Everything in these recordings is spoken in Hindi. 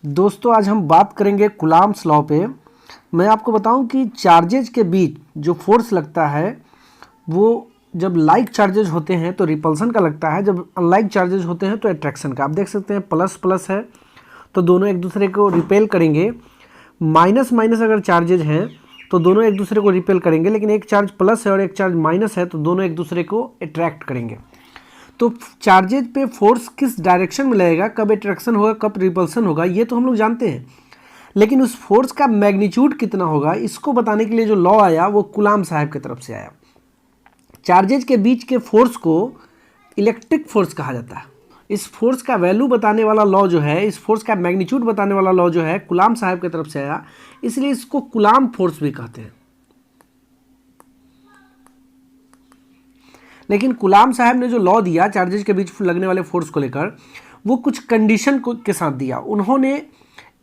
दोस्तों आज हम बात करेंगे कूलम्ब्स लॉ पे। मैं आपको बताऊं कि चार्जेज के बीच जो फोर्स लगता है वो जब लाइक चार्जेज होते हैं तो रिपल्सन का लगता है, जब अनलाइक चार्जेज होते हैं तो अट्रैक्शन का। आप देख सकते हैं प्लस प्लस है तो दोनों एक दूसरे को रिपेल करेंगे, माइनस माइनस अगर चार्जेज हैं तो दोनों एक दूसरे को रिपेल करेंगे, लेकिन एक चार्ज प्लस है और एक चार्ज माइनस है तो दोनों एक दूसरे को अट्रैक्ट करेंगे। तो चार्जेज पे फोर्स किस डायरेक्शन में लगेगा, कब अट्रैक्शन होगा कब रिपल्सन होगा, ये तो हम लोग जानते हैं, लेकिन उस फोर्स का मैग्नीट्यूड कितना होगा इसको बताने के लिए जो लॉ आया वो कूलम्ब साहब की तरफ से आया। चार्जेज के बीच के फोर्स को इलेक्ट्रिक फोर्स कहा जाता है। इस फोर्स का वैल्यू बताने वाला लॉ जो है, इस फोर्स का मैग्नीट्यूड बताने वाला लॉ जो है कूलम्ब साहब की तरफ से आया, इसलिए इसको कूलम्ब फोर्स भी कहते हैं। लेकिन कूलम्ब साहब ने जो लॉ दिया चार्जेज के बीच लगने वाले फोर्स को लेकर, वो कुछ कंडीशन के साथ दिया। उन्होंने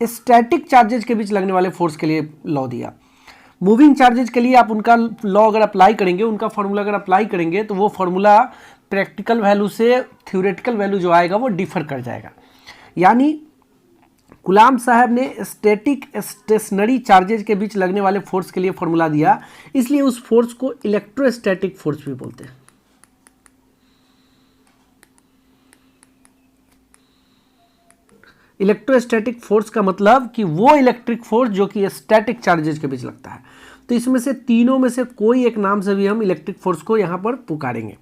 स्टैटिक चार्जेज के बीच लगने वाले फोर्स के लिए लॉ दिया। मूविंग चार्जेज के लिए आप उनका लॉ अगर अप्लाई करेंगे, उनका फॉर्मूला अगर अप्लाई करेंगे तो वो फॉर्मूला प्रैक्टिकल वैल्यू से थ्योरेटिकल वैल्यू जो आएगा वो डिफर कर जाएगा। यानी कूलम्ब साहब ने स्टैटिक स्टेशनरी चार्जेज के बीच लगने वाले फोर्स के लिए फॉर्मूला दिया, इसलिए उस फोर्स को इलेक्ट्रोस्टैटिक फोर्स भी बोलते हैं। इलेक्ट्रोस्टैटिक फोर्स का मतलब कि वो इलेक्ट्रिक फोर्स जो कि स्टैटिक चार्जेज के बीच लगता है। तो इसमें से तीनों में से कोई एक नाम से भी हम इलेक्ट्रिक फोर्स को यहां पर पुकारेंगे।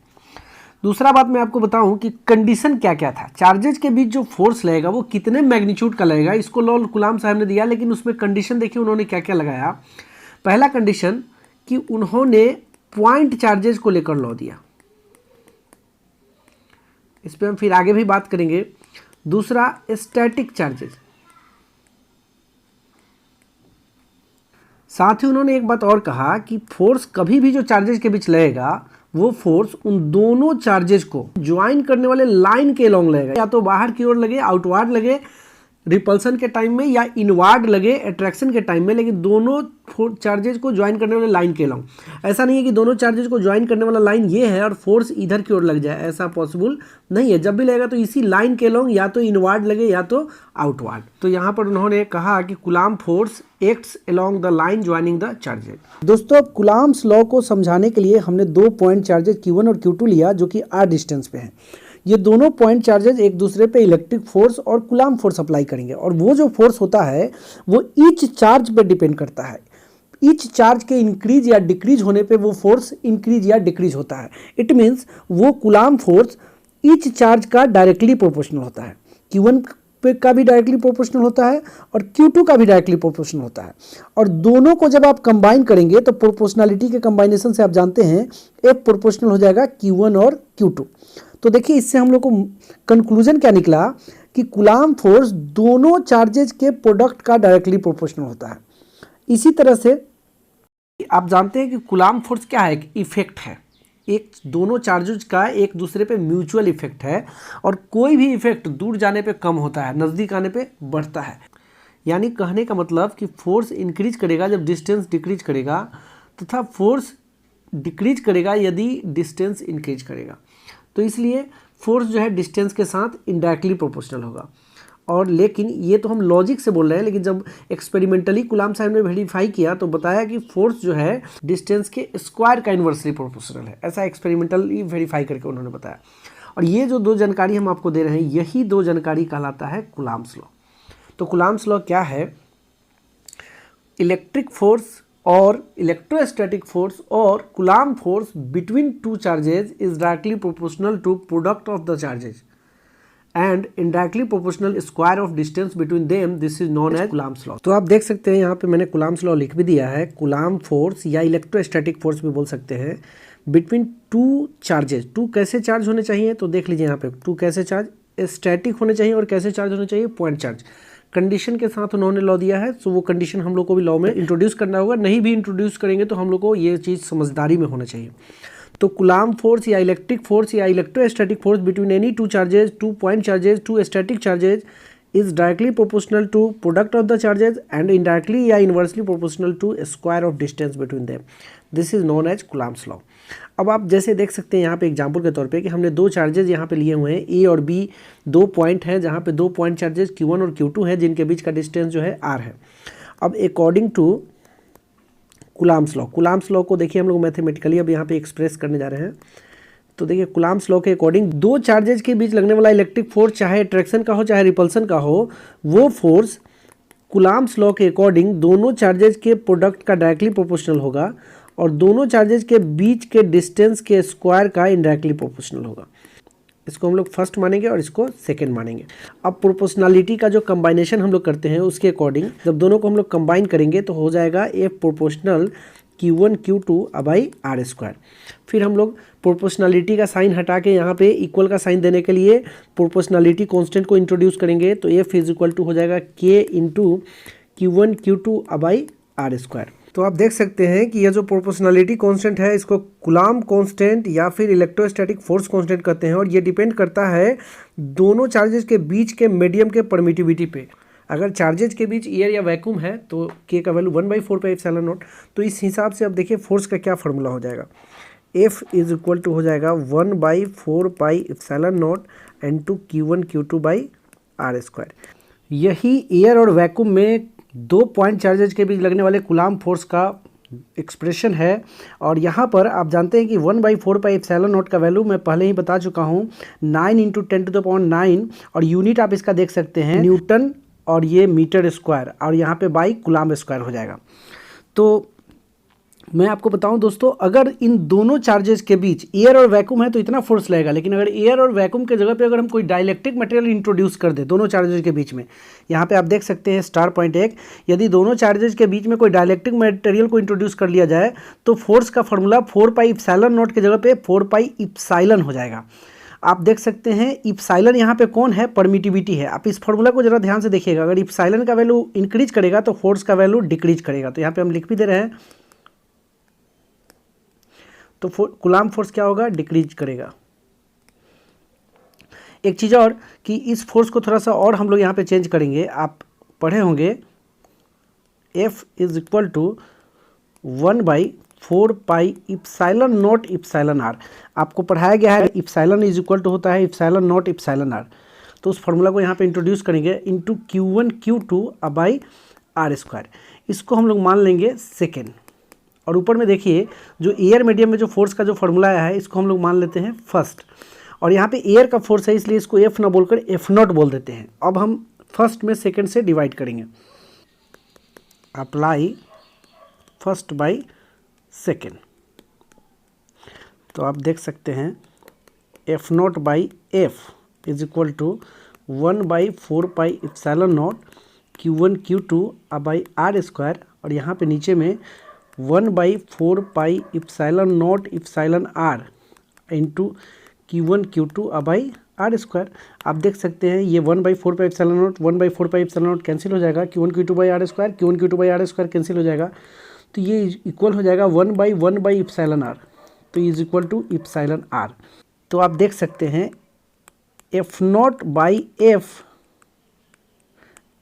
दूसरा बात मैं आपको बताऊं कि कंडीशन क्या क्या था। चार्जेज के बीच जो फोर्स लगेगा वो कितने मैग्नीट्यूड का लगेगा, इसको लॉ कूलम्ब साहब ने दिया, लेकिन उसमें कंडीशन देखिए उन्होंने क्या क्या लगाया। पहला कंडीशन कि उन्होंने पॉइंट चार्जेज को लेकर लॉ दिया, इस पर हम फिर आगे भी बात करेंगे। दूसरा स्टैटिक चार्जेज, साथ ही उन्होंने एक बात और कहा कि फोर्स कभी भी जो चार्जेज के बीच लगेगा वो फोर्स उन दोनों चार्जेज को ज्वाइन करने वाले लाइन के अलोंग लगेगा, या तो बाहर की ओर लगे आउटवार्ड लगे रिपल्सन के टाइम में, या इनवार्ड लगे अट्रैक्शन के टाइम में, लेकिन दोनों चार्जेज को ज्वाइन करने वाले लाइन के अलोंग। ऐसा नहीं है कि दोनों चार्जेज को ज्वाइन करने वाला लाइन ये है और फोर्स इधर की ओर लग जाए, ऐसा पॉसिबल नहीं है। जब भी लगेगा तो इसी लाइन के अलोंग या तो इनवार्ड लगे या तो आउटवार्ड। तो यहाँ पर उन्होंने कहा कि coulomb force acts along the line joining the charges. दोस्तों अब कूलम्ब्स लॉ को समझाने के लिए हमने दो पॉइंट चार्जेज Q1 और Q2 लिया जो कि r डिस्टेंस पे हैं। ये दोनों पॉइंट चार्जेज एक दूसरे पे इलेक्ट्रिक फोर्स और कूलम्ब फोर्स अप्लाई करेंगे, और वो जो फोर्स होता है वो ईच चार्ज पे डिपेंड करता है। ईच चार्ज के इंक्रीज या डिक्रीज होने पे वो फोर्स इंक्रीज या डिक्रीज होता है। इट मीन्स वो कूलम्ब फोर्स ईच चार्ज का डायरेक्टली प्रोपोर्शनल होता है। Q1 पे का भी डायरेक्टली प्रोपोर्शनल होता है और Q2 का भी डायरेक्टली प्रोपोर्शनल होता है, और दोनों को जब आप कंबाइन करेंगे तो प्रोपोर्शनलिटी के कंबाइनेशन से आप जानते हैं F प्रोपोर्शनल हो जाएगा Q1 और Q2। तो देखिए इससे हम लोग को कंक्लूजन क्या निकला कि कूलम्ब फोर्स दोनों चार्जेज के प्रोडक्ट का डायरेक्टली प्रोपोर्शनल होता है। इसी तरह से आप जानते हैं कि कूलम्ब फोर्स क्या है, एक इफेक्ट है, एक दोनों चार्जेज का एक दूसरे पे म्यूचुअल इफेक्ट है, और कोई भी इफेक्ट दूर जाने पे कम होता है, नज़दीक आने पे बढ़ता है। यानी कहने का मतलब कि फोर्स इंक्रीज करेगा जब डिस्टेंस डिक्रीज करेगा, तथा फोर्स डिक्रीज करेगा यदि डिस्टेंस इंक्रीज करेगा। तो इसलिए फोर्स जो है डिस्टेंस के साथ इनडायरेक्टली प्रोपोर्शनल होगा। और लेकिन ये तो हम लॉजिक से बोल रहे हैं, लेकिन जब एक्सपेरिमेंटली कूलम्ब साहब ने वेरीफाई किया तो बताया कि फोर्स जो है डिस्टेंस के स्क्वायर का इन्वर्सली प्रोपोर्शनल है। ऐसा एक्सपेरिमेंटली वेरीफाई करके उन्होंने बताया। और ये जो दो जानकारी हम आपको दे रहे हैं, यही दो जानकारी कहलाता है कूलम्ब्स लॉ। तो कूलम्ब्स लॉ क्या है? इलेक्ट्रिक फोर्स और इलेक्ट्रोस्टैटिक फोर्स और Coulomb force between two charges is directly proportional to product of the charges and indirectly proportional square of distance between them, this is known as Coulomb's law. तो आप देख सकते हैं यहाँ पे मैंने कूलम्ब्स लॉ लिख भी दिया है। कूलम्ब फोर्स या इलेक्ट्रोस्टैटिक फोर्स भी बोल सकते हैं बिटवीन टू चार्जेज। टू कैसे चार्ज होने चाहिए तो देख लीजिए यहाँ पे, टू कैसे चार्ज स्टैटिक होने चाहिए और कैसे चार्ज होने चाहिए पॉइंट चार्ज। कंडीशन के साथ उन्होंने लॉ दिया है, तो वो कंडीशन हम लोग को भी लॉ में इंट्रोड्यूस करना होगा। नहीं भी इंट्रोड्यूस करेंगे तो हम लोग को ये चीज़ समझदारी में होना चाहिए। तो कूलम्ब फोर्स या इलेक्ट्रिक फोर्स या electrostatic force between any two charges, two point charges, two static charges is directly proportional to product of the charges and indirectly या inversely proportional to square of distance between them, this is known as Coulomb's law. अब आप जैसे देख सकते हैं यहाँ पे एग्जांपल के तौर पे कि हमने दो चार्जेस यहाँ पे लिए हुए हैं, ए और बी, दो पॉइंट हैं जहाँ पे दो पॉइंट चार्जेस Q1 और Q2 हैं जिनके बीच का डिस्टेंस जो है R है। अब अकॉर्डिंग टू कुलाम्स लॉ को देखिए हम लोग मैथमेटिकली अब यहाँ पे एक्सप्रेस करने जा रहे हैं। तो देखिए कुलाम्स लॉ के अकॉर्डिंग दो चार्जेज के बीच लगने वाला इलेक्ट्रिक फोर्स चाहे अट्रैक्शन का हो चाहे रिपल्सन का हो, वो फोर्स कुलाम्स लॉ के अकॉर्डिंग दोनों चार्जेज के प्रोडक्ट का डायरेक्टली प्रोपोर्शनल होगा और दोनों चार्जेज के बीच के डिस्टेंस के स्क्वायर का इनडायरेक्टली प्रोपोर्शनल होगा। इसको हम लोग फर्स्ट मानेंगे और इसको सेकंड मानेंगे। अब प्रोपोर्शनलिटी का जो कंबाइनेशन हम लोग करते हैं उसके अकॉर्डिंग जब दोनों को हम लोग कंबाइन करेंगे तो हो जाएगा F proportional Q1 Q2 by R square. फिर हम लोग प्रोपोर्शनलिटी का साइन हटा के यहाँ पे इक्वल का साइन देने के लिए प्रोपोर्शनलिटी कांस्टेंट को इंट्रोड्यूस करेंगे तो F इज इक्वल टू हो जाएगा K into Q1 Q2 by R square. तो आप देख सकते हैं कि यह जो प्रोपोर्शनलिटी कांस्टेंट है इसको कूलम्ब कांस्टेंट या फिर इलेक्ट्रोस्टैटिक फोर्स कांस्टेंट कहते हैं और ये डिपेंड करता है दोनों चार्जेस के बीच के मीडियम के परमिटिविटी पे। अगर चार्जेज के बीच एयर या वैक्यूम है तो K का वैल्यू 1/4πε0। तो इस हिसाब से अब देखिए फोर्स का क्या फार्मूला हो जाएगा, F इज इक्वल टू हो जाएगा 1/4πε0 into Q1 Q2 by R square. यही एयर और वैक्यूम में दो पॉइंट चार्जेज के बीच लगने वाले कूलम्ब फोर्स का एक्सप्रेशन है। और यहाँ पर आप जानते हैं कि 1/4πε0 का वैल्यू मैं पहले ही बता चुका हूँ 9 × 10⁹ और यूनिट आप इसका देख सकते हैं न्यूटन और ये मीटर स्क्वायर और यहाँ पे बाई कूलम्ब स्क्वायर हो जाएगा। तो मैं आपको बताऊं दोस्तों, अगर इन दोनों चार्जेस के बीच एयर और वैक्यूम है तो इतना फोर्स लगेगा, लेकिन अगर एयर और वैक्यूम के जगह पे अगर हम कोई डाइलेक्ट्रिक मटेरियल इंट्रोड्यूस कर दे दोनों चार्जेस के बीच में, यहाँ पे आप देख सकते हैं स्टार पॉइंट एक, यदि दोनों चार्जेस के बीच में कोई डाइलेक्ट्रिक मटेरियल को इंट्रोड्यूस कर लिया जाए तो फोर्स का फॉर्मूला 4πε0 के जगह पे 4πε हो जाएगा। आप देख सकते हैं इप्साइलन यहाँ पे कौन है, परमिटिविटी है। आप इस फॉर्मूला को जरा ध्यान से देखिएगा, अगर इप्साइलन का वैल्यू इंक्रीज करेगा तो फोर्स का वैल्यू डिक्रीज करेगा। तो यहाँ पे हम लिख भी दे रहे हैं, तो कूलम्ब फोर्स क्या होगा, डिक्रीज करेगा। एक चीज़ और कि इस फोर्स को थोड़ा सा और हम लोग यहाँ पे चेंज करेंगे, आप पढ़े होंगे F इज इक्वल टू 1/4πε0 आपको पढ़ाया गया है इप्साइलन इज इक्वल टू होता है ε0 तो उस फॉर्मूला को यहाँ पे इंट्रोड्यूस करेंगे into Q1 Q2 by R square. इसको हम लोग मान लेंगे सेकेंड। और ऊपर में देखिए जो एयर मीडियम में जो फोर्स का जो फॉर्मूला आया है इसको हम लोग मान लेते हैं फर्स्ट। और यहाँ पे एयर का फोर्स है इसलिए इसको F ना बोलकर F0 बोल देते हैं। अब हम फर्स्ट में सेकेंड से डिवाइड करेंगे, अप्लाई फर्स्ट बाई सेकेंड। तो आप देख सकते हैं F0 by F is equal to 1/4πε0 Q1 Q2 by R square और यहाँ पे नीचे में 1/4πε0 into Q1 Q2 by R square. आप देख सकते हैं ये 1/4πε0 कैंसिल हो जाएगा, Q1 Q2 by R square, Q1 Q2 by R square cancel हो जाएगा, तो ये इक्वल हो जाएगा 1/1/ε0। तो इज इक्वल टू εr। तो आप देख सकते हैं F0 by F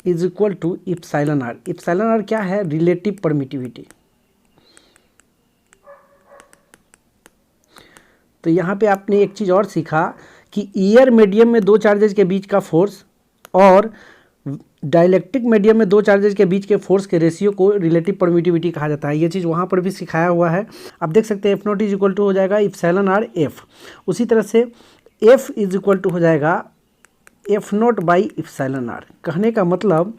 is equal to εr। εr क्या है, रिलेटिव परमिटिविटी। तो यहाँ पे आपने एक चीज़ और सीखा कि एयर मीडियम में दो चार्जेज के बीच का फोर्स और डाइलेक्ट्रिक मीडियम में दो चार्जेज के बीच के फोर्स के रेशियो को रिलेटिव परमिटिविटी कहा जाता है। ये चीज़ वहाँ पर भी सिखाया हुआ है। आप देख सकते हैं F0 इज इक्वल टू हो जाएगा εr F। उसी तरह से F इज इक्वल टू हो जाएगा F0 बाई εr। कहने का मतलब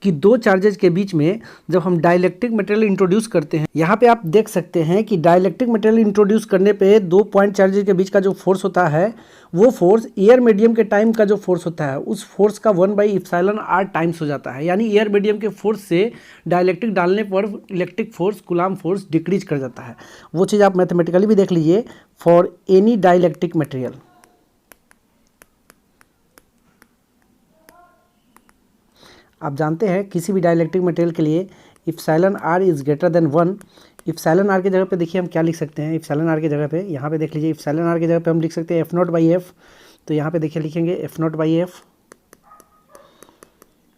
कि दो चार्जेज के बीच में जब हम डाइलेक्ट्रिक मटेरियल इंट्रोड्यूस करते हैं, यहाँ पे आप देख सकते हैं कि डाइलेक्ट्रिक मटेरियल इंट्रोड्यूस करने पे दो पॉइंट चार्जेज के बीच का जो फोर्स होता है वो फोर्स एयर मीडियम के टाइम का जो फोर्स होता है उस फोर्स का 1/εr टाइम्स हो जाता है। यानी एयर मीडियम के फोर्स से डाइलेक्ट्रिक डालने पर electric force coulomb force decrease कर जाता है। वो चीज़ आप मैथमेटिकली भी देख लीजिए फॉर एनी डाइलेक्ट्रिक मटेरियल। आप जानते हैं किसी भी डाइलेक्ट्रिक मटेरियल के लिए εr is greater than 1। εr की जगह पे देखिए हम क्या लिख सकते हैं, εr की जगह पे यहाँ पे देख लीजिए εr की जगह पे हम लिख सकते हैं F0 बाई F। तो यहाँ पे देखिए लिखेंगे F0 by F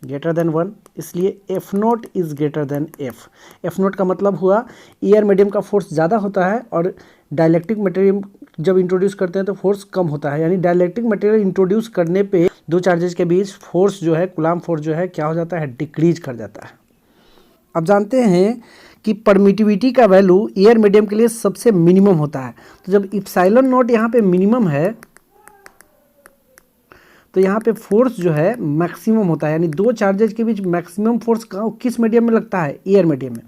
greater than 1, इसलिए F not is greater than F. F not का मतलब हुआ एयर मीडियम का फोर्स ज़्यादा होता है और डाइलेक्ट्रिक मटेरियल जब इंट्रोड्यूस करते हैं तो फोर्स कम होता है, यानी डाइलेक्ट्रिक मटेरियल इंट्रोड्यूस करने पे दो चार्जेस के बीच फोर्स जो है, कूलम्ब फोर्स जो है क्या हो जाता है, डिक्रीज कर जाता है। अब जानते हैं कि परमिटिविटी का वैल्यू एयर मीडियम के लिए सबसे मिनिमम होता है। तो जब इप्सिलॉन नॉट यहाँ पे मिनिमम है तो यहाँ पे फोर्स जो है मैक्सिमम होता है, यानी दो चार्जेज के बीच मैक्सिमम फोर्स किस मीडियम में लगता है, एयर मीडियम में।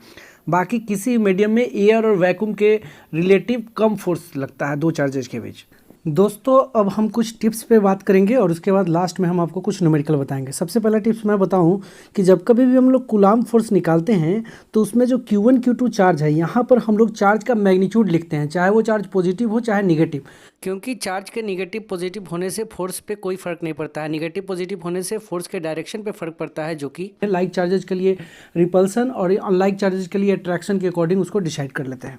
बाकी किसी मीडियम में एयर और वैक्यूम के रिलेटिव कम फोर्स लगता है दो चार्जेज के बीच। दोस्तों अब हम कुछ टिप्स पे बात करेंगे और उसके बाद लास्ट में हम आपको कुछ न्यूमेरिकल बताएंगे। सबसे पहला टिप्स मैं बताऊं कि जब कभी भी हम लोग कूलम्ब फोर्स निकालते हैं तो उसमें जो Q1 Q2 चार्ज है, यहाँ पर हम लोग चार्ज का मैग्नीट्यूड लिखते हैं, चाहे वो चार्ज पॉजिटिव हो चाहे निगेटिव, क्योंकि चार्ज के निगेटिव पॉजिटिव होने से फोर्स पे कोई फर्क नहीं पड़ता है, निगेटिव पॉजिटिव होने से फोर्स के डायरेक्शन पे फर्क पड़ता है, जो कि लाइक चार्जेज के लिए रिपल्सन और अनलाइक चार्जेज के लिए अट्रैक्शन के अकॉर्डिंग उसको डिसाइड कर लेते हैं।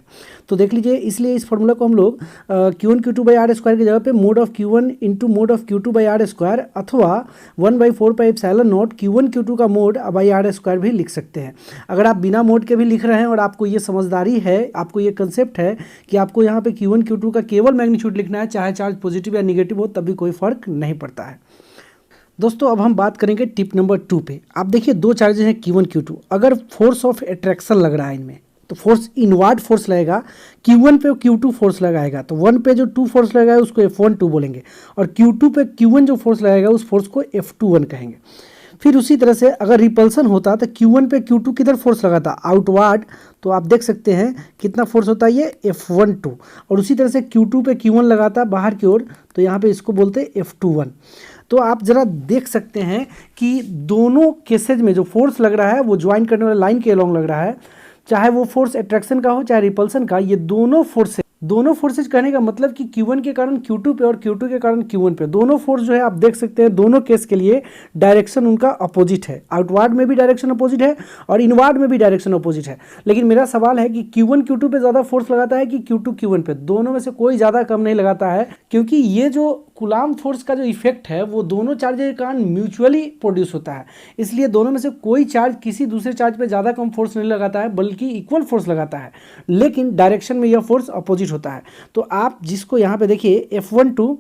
तो देख लीजिए, इसलिए इस फॉर्मूला को हम लोग Q1 Q2 by R square की जगह पे mode of Q1 into mode of Q2 by R square अथवा 1/4 pi epsilon naught Q1 Q2 का मोड बाई आर स्क्वायर भी लिख सकते हैं। अगर आप बिना मोड के भी लिख रहे हैं और आपको ये समझदारी है, आपको ये कंसेप्ट है कि आपको यहाँ पे Q1 Q2 का केवल मैग्नीट्यूड लिखना है, चाहे चार्ज पॉजिटिव या निगेटिव हो तब भी कोई फर्क नहीं पड़ता है। दोस्तों अब हम बात करेंगे टिप नंबर 2 पे। आप देखिए दो चार्जेस हैं Q1 Q2, अगर फोर्स ऑफ अट्रैक्शन लग रहा है इनमें तो फोर्स इनवर्ड फोर्स लगेगा, Q1 पे Q2 फोर्स लगाएगा तो 1 पे जो 2 फोर्स लगाएगा उसको F12 बोलेंगे और Q2 पे Q1 जो फोर्स लगाएगा उस फोर्स को F21 कहेंगे। फिर उसी तरह से अगर रिपल्सन होता तो Q1 पे Q2 किधर फोर्स लगाता, आउटवर्ड, तो आप देख सकते हैं कितना फोर्स होता है ये F12, और उसी तरह से Q2 पे Q1 लगाता बाहर की ओर तो यहाँ पे इसको बोलते हैं F21। तो आप जरा देख सकते हैं कि दोनों केसेज में जो फोर्स लग रहा है वो ज्वाइन करने वाले लाइन के अलोंग लग रहा है, चाहे वो फोर्स अट्रैक्शन का हो चाहे रिपल्सन का, ये दोनों फोर्सेज कहने का मतलब कि Q1 के कारण Q2 पे और Q2 के कारण Q1 पे, दोनों फोर्स जो है आप देख सकते हैं दोनों केस के लिए डायरेक्शन उनका अपोजिट है। आउटवर्ड में भी डायरेक्शन अपोजिट है और इनवर्ड में भी डायरेक्शन अपोजिट है। लेकिन मेरा सवाल है कि Q1 Q2 पे ज़्यादा फोर्स लगाता है कि Q2 Q1 पे? दोनों में से कोई ज़्यादा कम नहीं लगाता है, क्योंकि ये जो कूलम्ब फोर्स का जो इफेक्ट है वो दोनों चार्ज के कारण म्यूचुअली प्रोड्यूस होता है। इसलिए दोनों में से कोई चार्ज किसी दूसरे चार्ज पे ज़्यादा कम फोर्स नहीं लगाता है, बल्कि इक्वल फोर्स लगाता है, लेकिन डायरेक्शन में यह फोर्स अपोजिट होता है। तो आप जिसको यहाँ पे देखिए F12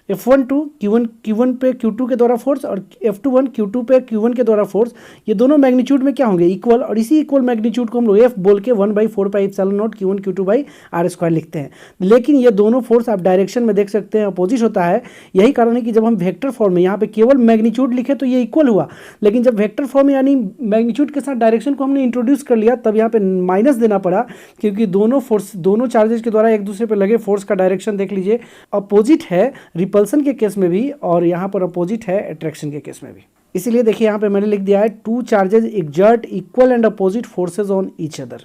Q1 पे Q2 के द्वारा फोर्स और F21 Q2 पे Q1 के द्वारा फोर्स, ये दोनों मैग्नीट्यूड में क्या होंगे, इक्वल, और इसी इक्वल मैग्नीट्यूड को हम लोग F बोल के 1/4 pi epsilon naught Q1 Q2 by R square लिखते हैं। लेकिन ये दोनों फोर्स आप डायरेक्शन में देख सकते हैं अपोजिट होता है। यही कारण है कि जब हम वेक्टर फॉर्म में यहाँ पे केवल मैग्नीट्यूड लिखे तो ये इक्वल हुआ, लेकिन जब वेक्टर फॉर्म में यानी मैग्नीट्यूड के साथ डायरेक्शन को हमने इंट्रोड्यूस कर लिया तब यहाँ पे माइनस देना पड़ा, क्योंकि दोनों चार्जेस के द्वारा एक दूसरे पर लगे फोर्स का डायरेक्शन देख लीजिए अपोजिट है रिपल्सन के केस में भी और यहाँ पर अपोजिट है अट्रैक्शन के केस में भी। इसीलिए देखिए यहाँ पे मैंने लिख दिया है two charges exert equal and opposite forces on each other.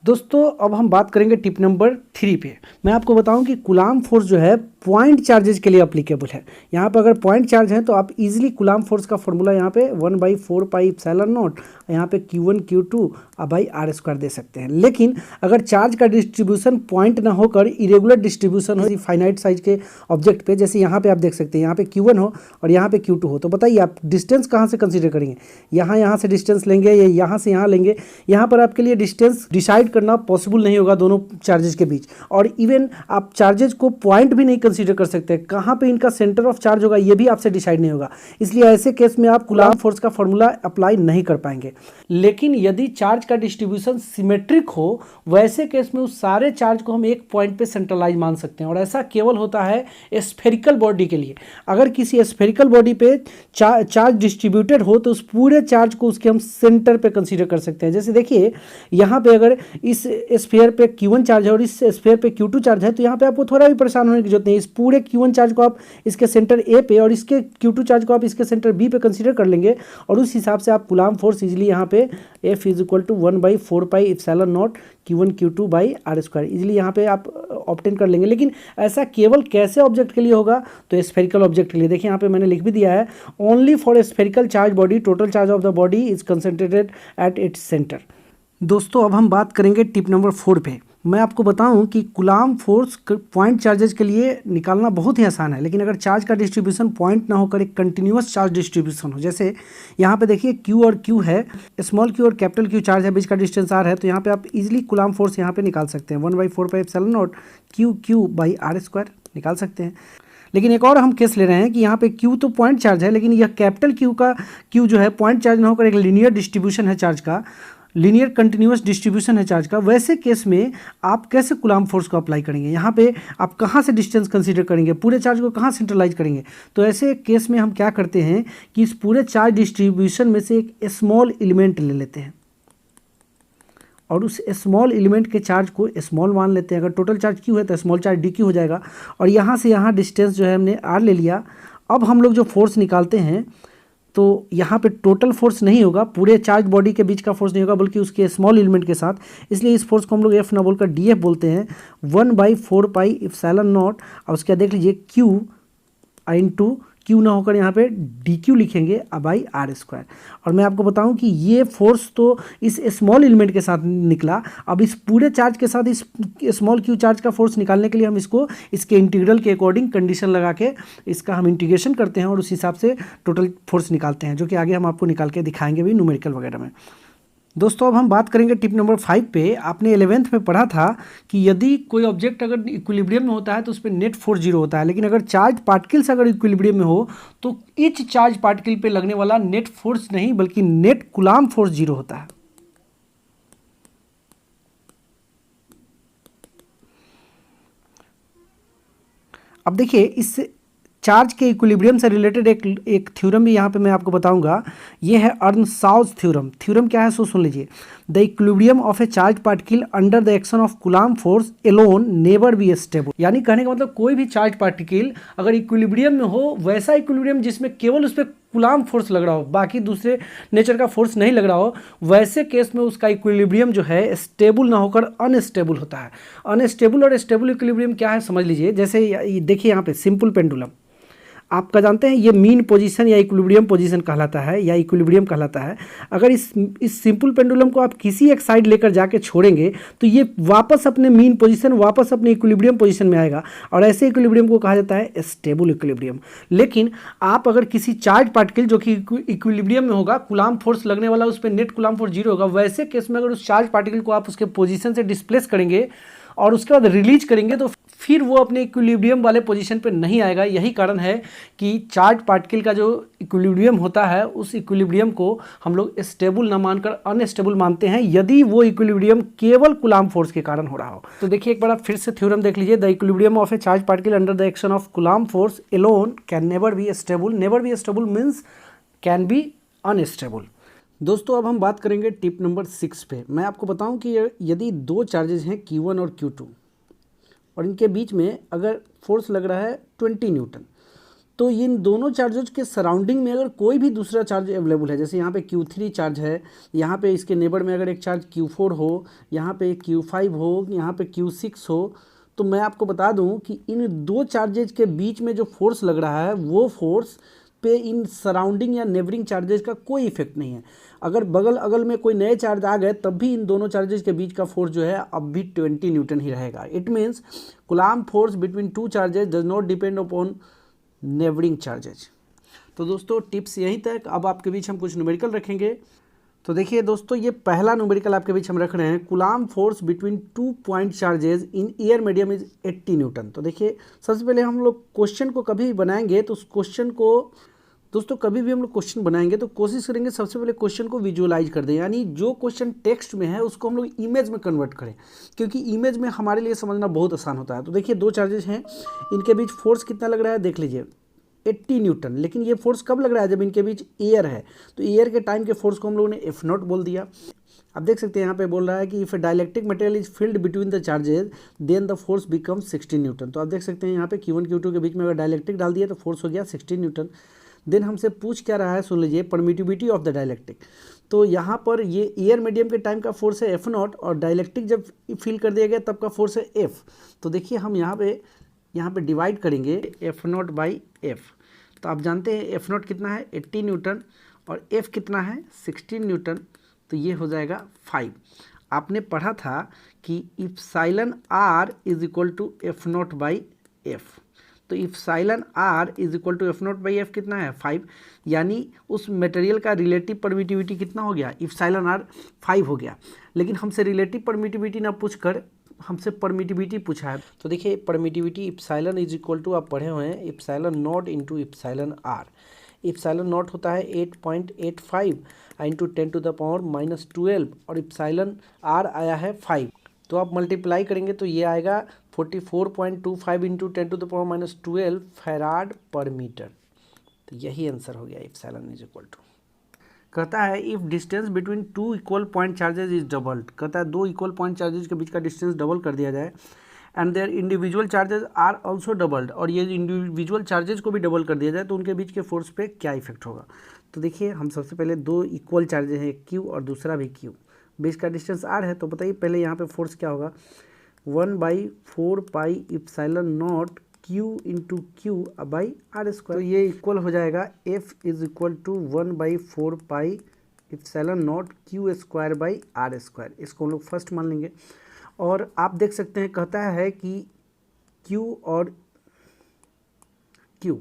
दोस्तों अब हम बात करेंगे टिप नंबर 3 पे। मैं आपको बताऊं कि कूलम्ब फोर्स जो है पॉइंट चार्जेज के लिए अप्लीकेबल है। यहाँ पर अगर पॉइंट चार्ज है तो आप इजीली कूलम्ब फोर्स का फॉर्मूला यहाँ पे 1/4 पाई एप्सिलॉन नॉट यहाँ पे Q1 Q2 by R square दे सकते हैं। लेकिन अगर चार्ज का डिस्ट्रीब्यूशन पॉइंट ना होकर इरेगुलर डिस्ट्रीब्यूशन हो फाइनाइट साइज के ऑब्जेक्ट पे, जैसे यहाँ पे आप देख सकते हैं यहाँ पे Q1 हो और यहाँ पे Q2 हो, तो बताइए आप डिस्टेंस कहाँ से कंसिडर करेंगे, यहाँ से डिस्टेंस लेंगे या यहाँ से यहाँ लेंगे? यहाँ पर आपके लिए डिस्टेंस डिसाइड करना पॉसिबल नहीं होगा दोनों चार्जेस के बीच, और इवन आप चार्जेस को पॉइंट भी नहीं कंसीडर कर सकते, कहाँ पे इनका सेंटर ऑफ चार्ज होगा ये भी आपसे डिसाइड नहीं होगा। इसलिए ऐसे केस में आप कूलम्ब फोर्स का फॉर्मूला अप्लाई नहीं कर पाएंगे। लेकिन यदि चार्ज का डिस्ट्रीब्यूशन सिमेट्रिक हो, वैसे केस में उस सारे चार्ज को हम एक पॉइंट पे सेंट्रलाइज मान सकते हैं, और ऐसा केवल होता है स्फेरिकल बॉडी के लिए। अगर किसी स्फेरिकल बॉडी पे चार्ज डिस्ट्रीब्यूटेड हो तो उस पूरे चार्ज को उसके हम सेंटर पे कंसीडर कर सकते हैं। जैसे देखिए यहाँ पे अगर इस स्फीयर पे Q1 चार्ज है और इस स्फीयर पे Q2 चार्ज है, तो यहाँ पे आपको थोड़ा भी परेशान होने की जरूरत नहीं। इस पूरे Q1 चार्ज को आप इसके सेंटर A पे और इसके Q2 चार्ज को आप इसके सेंटर B पे कंसीडर कर लेंगे, और उस हिसाब से आप कूलम्ब फोर्स इजीली यहाँ पे F is equal to 1/4 pi epsilon naught Q1 Q2 by R square easily यहाँ पे आप ऑब्टेन कर लेंगे। लेकिन ऐसा केवल कैसे ऑब्जेक्ट के लिए होगा, तो स्फेरिकल ऑब्जेक्ट के लिए। देखिए यहाँ पे मैंने लिख भी दिया है, only for spherical charge body total charge of the body is concentrated at its centre. दोस्तों अब हम बात करेंगे टिप नंबर 4 पे। मैं आपको बताऊं कि कूलाम्ब फोर्स पॉइंट चार्जेज के लिए निकालना बहुत ही आसान है, लेकिन अगर चार्ज का डिस्ट्रीब्यूशन पॉइंट ना होकर एक कंटिन्यूअस चार्ज डिस्ट्रीब्यूशन हो, जैसे यहाँ पे देखिए क्यू और क्यू है, स्मॉल क्यू और कैपिटल क्यू चार्ज है, बीच का डिस्टेंस आर है, तो यहाँ पे आप इजीली कूलाम्ब फोर्स यहाँ पे निकाल सकते हैं 1/4πε0 Q/r² निकाल सकते हैं। लेकिन एक और हम केस ले रहे हैं कि यहाँ पे Q तो पॉइंट चार्ज है, लेकिन यह कैपिटल Q का Q जो है पॉइंट चार्ज ना होकर एक लीनियर डिस्ट्रीब्यूशन है चार्ज का, लीनियर कंटिन्यूअस डिस्ट्रीब्यूशन है चार्ज का। वैसे केस में आप कैसे कूलाम्ब फोर्स को अप्लाई करेंगे, यहाँ पे आप कहाँ से डिस्टेंस कंसीडर करेंगे, पूरे चार्ज को कहाँ सेंट्रलाइज करेंगे। तो ऐसे केस में हम क्या करते हैं कि इस पूरे चार्ज डिस्ट्रीब्यूशन में से एक स्मॉल एलिमेंट ले लेते हैं और उस स्मॉल एलिमेंट के चार्ज को स्मॉल मान लेते हैं। अगर टोटल चार्ज क्यू है तो स्मॉल चार्ज डी क्यू हो जाएगा, और यहाँ से यहाँ डिस्टेंस जो है हमने आर ले लिया। अब हम लोग जो फोर्स निकालते हैं तो यहाँ पे टोटल फोर्स नहीं होगा, पूरे चार्ज बॉडी के बीच का फोर्स नहीं होगा, बल्कि उसके स्मॉल एलिमेंट के साथ। इसलिए इस फोर्स को हम लोग एफ ना बोलकर डी एफ बोलते हैं, 1/4πε0। और उसके बाद देख लीजिए क्यू इंटू क्यू ना होकर यहाँ पे डी क्यू लिखेंगे r²। और मैं आपको बताऊं कि ये फोर्स तो इस स्मॉल एलिमेंट के साथ निकला। अब इस पूरे चार्ज के साथ इस स्मॉल क्यू चार्ज का फोर्स निकालने के लिए हम इसको इसके इंटीग्रल के अकॉर्डिंग कंडीशन लगा के इसका हम इंटीग्रेशन करते हैं और उस हिसाब से टोटल फोर्स निकालते हैं, जो कि आगे हम आपको निकाल के दिखाएंगे भी न्यूमेरिकल वगैरह में। दोस्तों अब हम बात करेंगे टिप नंबर 5 पे। आपने 11th में पढ़ा था कि यदि कोई ऑब्जेक्ट अगर इक्विलिब्रियम में होता है तो उस पर नेट फोर्स 0 होता है, लेकिन अगर चार्ज पार्टिकल्स अगर इक्विलिब्रियम में हो तो ईच चार्ज पार्टिकल पे लगने वाला नेट फोर्स नहीं बल्कि नेट कूलाम्ब फोर्स 0 होता है। अब देखिए इस चार्ज के इक्विलिब्रियम से रिलेटेड एक थ्योरम भी यहाँ पे मैं आपको बताऊंगा। ये है अर्नशाउस थ्योरम। थ्योरम क्या है सो सुन लीजिए। The equilibrium of a charge particle under the action of Coulomb force alone never be stable. यानी कहने का मतलब कोई भी चार्ज पार्टिकल अगर इक्विलिब्रियम में हो, वैसा इक्विलिब्रियम जिसमें केवल उस पर कूलाम्ब फोर्स लग रहा हो, बाकी दूसरे नेचर का फोर्स नहीं लग रहा हो, वैसे केस में उसका इक्विलिब्रियम जो है स्टेबल ना होकर अनस्टेबल होता है। अनस्टेबल और स्टेबल इक्विलिब्रियम क्या है समझ लीजिए। जैसे देखिए यहाँ पे सिंपल पेंडुलम आपका जानते हैं ये मीन पोजीशन या इक्विलिब्रियम पोजीशन कहलाता है या इक्विलिब्रियम कहलाता है। अगर इस सिंपल पेंडुलम को आप किसी एक साइड लेकर जाके छोड़ेंगे तो ये वापस अपने मीन पोजीशन, वापस अपने इक्विलिब्रियम पोजीशन में आएगा, और ऐसे इक्विलिब्रियम को कहा जाता है स्टेबल इक्विलिब्रियम। लेकिन आप अगर किसी चार्ज पार्टिकल जो कि इक्विलिब्रियम में होगा, कूलाम्ब फोर्स लगने वाला, उस पर नेट कूलाम्ब फोर्स 0 होगा, वैसे केस में अगर उस चार्ज पार्टिकल को आप उसके पोजीशन से डिस्प्लेस करेंगे और उसके बाद रिलीज करेंगे तो फिर वो अपने इक्विलिब्रियम वाले पोजीशन पे नहीं आएगा। यही कारण है कि चार्ज पार्टिकल का जो इक्विलिब्रियम होता है उस इक्विलिब्रियम को हम लोग स्टेबल ना मानकर अनस्टेबल मानते हैं, यदि वो इक्विलिब्रियम केवल कूलाम्ब फोर्स के कारण हो रहा हो। तो देखिए एक बार फिर से थ्योरम देख लीजिए। The equilibrium of a charge particle under the action of Coulomb force alone can never be stable. Never be stable means can be unstable. दोस्तों अब हम बात करेंगे टिप नंबर 6 पे। मैं आपको बताऊं कि यदि दो चार्जेस हैं Q1 और Q2 और इनके बीच में अगर फोर्स लग रहा है 20 न्यूटन, तो इन दोनों चार्जेज के सराउंडिंग में अगर कोई भी दूसरा चार्ज अवेलेबल है, जैसे यहाँ पे Q3 चार्ज है, यहाँ पे इसके नेबर में अगर एक चार्ज Q4 हो, यहाँ पे Q5 हो, यहाँ पे Q6 हो, तो मैं आपको बता दूं कि इन दो चार्जेज के बीच में जो फोर्स लग रहा है वो फोर्स पे इन सराउंडिंग या नेबरिंग चार्जेज का कोई इफेक्ट नहीं है। अगर बगल अगल में कोई नए चार्ज आ गए तब भी इन दोनों चार्जेज के बीच का फोर्स जो है अब भी 20 न्यूटन ही रहेगा। It means coulomb force between two charges does not depend upon neighbouring charges. तो दोस्तों टिप्स यहीं तक। अब आपके बीच हम कुछ न्यूमेरिकल रखेंगे। तो देखिए दोस्तों ये पहला न्यूमेरिकल आपके बीच हम रख रहे हैं। Coulomb force between 2 point charges in air medium is 80 Newton. तो देखिए सबसे पहले हम लोग क्वेश्चन को कभी भी बनाएंगे तो उस क्वेश्चन को दोस्तों कभी भी हम लोग क्वेश्चन बनाएंगे तो कोशिश करेंगे सबसे पहले क्वेश्चन को विजुअलाइज कर दें, यानी जो क्वेश्चन टेक्स्ट में है उसको हम लोग इमेज में कन्वर्ट करें, क्योंकि इमेज में हमारे लिए समझना बहुत आसान होता है। तो देखिए दो चार्जेस हैं, इनके बीच फोर्स कितना लग रहा है देख लीजिए 80 न्यूटन। लेकिन ये फोर्स कब लग रहा है जब इनके बीच एयर है, तो एयर के टाइम के फोर्स को हम लोगों ने F0 बोल दिया। अब देख सकते हैं यहाँ पे बोल रहा है कि if a dielectric material is filled between the charges then the force becomes 16 newton. तो आप देख सकते हैं यहाँ पे Q1 Q2 के बीच में अगर डाइलेक्ट्रिक डाल दिया तो फोर्स हो गया 16 न्यूटन। देन हमसे पूछ क्या रहा है सुन लीजिए, परमिटिविटी ऑफ द डाइलेक्ट्रिक। तो यहाँ पर ये एयर मीडियम के टाइम का फोर्स है F0 और डाइलेक्ट्रिक जब फील कर दिया गया तब का फोर्स है F। तो देखिए हम यहाँ पे डिवाइड करेंगे F0/F। तो आप जानते हैं F0 कितना है 80 न्यूटन और F कितना है 16 न्यूटन, तो ये हो जाएगा 5। आपने पढ़ा था कि epsilon R is equal to F naught by F. तो epsilon R is equal to F naught by F कितना है 5, यानी उस मटेरियल का रिलेटिव परमिटिविटी कितना हो गया, इप्साइलन आर 5 हो गया। लेकिन हमसे रिलेटिव परमिटिविटी ना पूछकर हमसे परमिटिविटी पूछा है। तो देखिए permittivity epsilon is equal to आप पढ़े हुए हैं epsilon naught into epsilon R. Epsilon naught होता है 8.85 इंटू 10 टू द पावर -12 और इप्साइलन आर आया है 5। तो आप मल्टीप्लाई करेंगे तो ये आएगा 44.25 into 10 to the power -12 farad per metre. तो यही आंसर हो गया इप्साइलन इज इक्वल टू। कहता है if distance between two equal point charges is doubled. कहता है दो इक्वल पॉइंट चार्जेज के बीच का डिस्टेंस डबल कर दिया जाए and their individual charges are also doubled, और ये इंडिविजुअल चार्जेज को भी डबल कर दिया जाए तो उनके बीच के फोर्स पे क्या इफेक्ट होगा। तो देखिए हम सबसे पहले दो इक्वल चार्जेज हैं, क्यू और दूसरा भी क्यू, बीच का डिस्टेंस आर है। तो बताइए पहले यहाँ पे फोर्स क्या होगा, 1/4 pi epsilon naught Q into Q by R square. तो ये इक्वल हो जाएगा F is equal to 1/4 pi epsilon naught Q square by R square. इसको हम लोग फर्स्ट मान लेंगे। और आप देख सकते हैं कहता है कि क्यू और क्यू,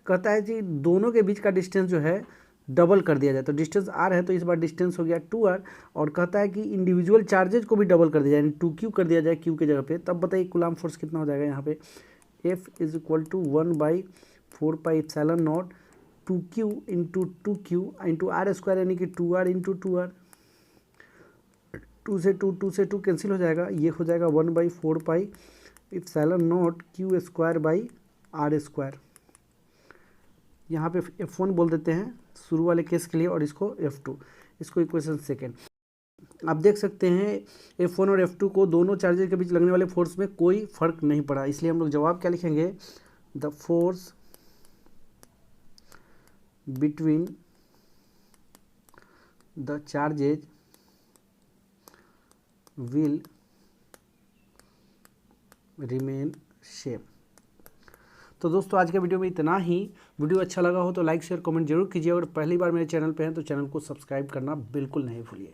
कहता है कि दोनों के बीच का डिस्टेंस जो है डबल कर दिया जाए। तो डिस्टेंस आर है तो इस बार डिस्टेंस हो गया 2r, और कहता है कि इंडिविजुअल चार्जेज को भी डबल कर दिया जाए, यानी 2q कर दिया जाए क्यू के जगह पे। तब बताइए कूलम्ब फोर्स कितना हो जाएगा यहाँ पे, F is equal to 1/4 pi epsilon naught 2q into 2q into R square, यानी कि 2r इंटू 2r। 2 से 2 कैंसिल हो जाएगा, ये हो जाएगा 1/4 pi epsilon naught Q square by R square. यहाँ पे F1 बोल देते हैं शुरू वाले केस के लिए और इसको F2, इसको इक्वेशन सेकेंड। आप देख सकते हैं F1 और F2 को दोनों चार्जेस के बीच लगने वाले फोर्स में कोई फर्क नहीं पड़ा, इसलिए हम लोग जवाब क्या लिखेंगे, the force between the charges will remain same. तो दोस्तों आज के वीडियो में इतना ही। वीडियो अच्छा लगा हो तो लाइक शेयर कमेंट जरूर कीजिए, और पहली बार मेरे चैनल पे हैं तो चैनल को सब्सक्राइब करना बिल्कुल नहीं भूलिए।